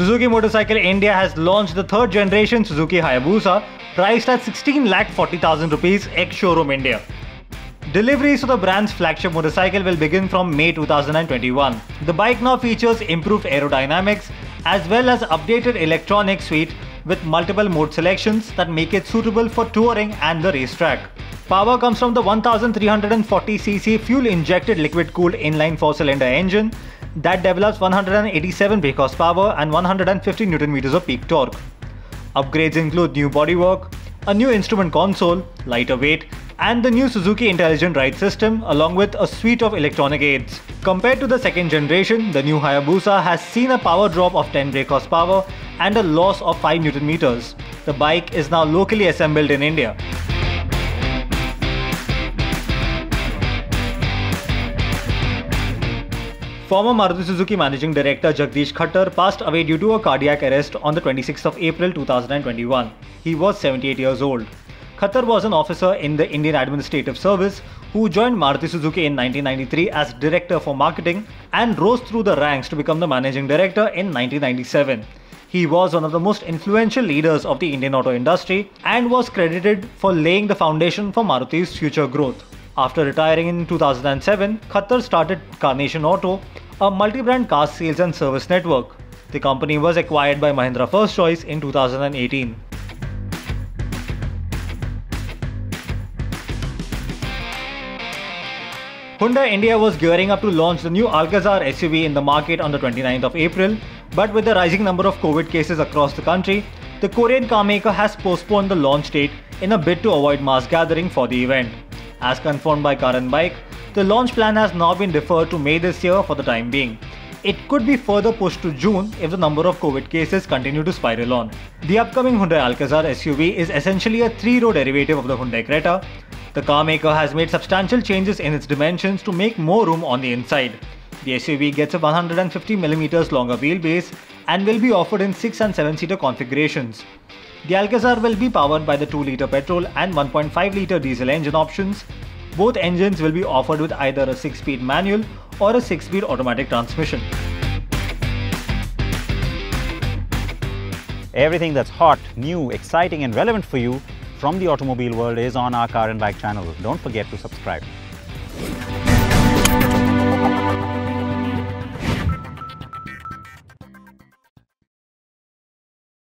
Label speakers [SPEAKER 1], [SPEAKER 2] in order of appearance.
[SPEAKER 1] Suzuki Motorcycle India has launched the third generation Suzuki Hayabusa, priced at 16,40,000 rupees ex-showroom India. Deliveries of the brand's flagship motorcycle will begin from May 2021. The bike now features improved aerodynamics as well as updated electronic suite with multiple mode selections that make it suitable for touring and the racetrack. Power comes from the 1340cc fuel-injected liquid-cooled inline 4-cylinder engine that develops 187 brake horsepower and 150 Nm of peak torque. Upgrades include new bodywork, a new instrument console, lighter weight, and the new Suzuki Intelligent Ride System along with a suite of electronic aids. Compared to the second generation, the new Hayabusa has seen a power drop of 10 brake horsepower and a loss of 5 Nm. The bike is now locally assembled in India. Former Maruti Suzuki Managing Director Jagdish Khattar passed away due to a cardiac arrest on the 26th of April 2021. He was 78 years old. Khattar was an officer in the Indian Administrative Service who joined Maruti Suzuki in 1993 as Director for Marketing and rose through the ranks to become the Managing Director in 1997. He was one of the most influential leaders of the Indian auto industry and was credited for laying the foundation for Maruti's future growth. After retiring in 2007, Khattar started Carnation Auto, a multi-brand car sales and service network. The company was acquired by Mahindra First Choice in 2018. Hyundai India was gearing up to launch the new Alcazar SUV in the market on the 29th of April, but with the rising number of COVID cases across the country, the Korean carmaker has postponed the launch date in a bid to avoid mass gathering for the event. As confirmed by Car and Bike, the launch plan has now been deferred to May this year for the time being. It could be further pushed to June if the number of COVID cases continue to spiral on. The upcoming Hyundai Alcazar SUV is essentially a three-row derivative of the Hyundai Creta. The carmaker has made substantial changes in its dimensions to make more room on the inside. The SUV gets a 150mm longer wheelbase and will be offered in 6 and 7-seater configurations. The Alcazar will be powered by the 2-litre petrol and 1.5-litre diesel engine options. Both engines will be offered with either a 6-speed manual or a 6-speed automatic transmission.
[SPEAKER 2] Everything that's hot, new, exciting and relevant for you from the automobile world is on our Car and Bike channel. Don't forget to subscribe.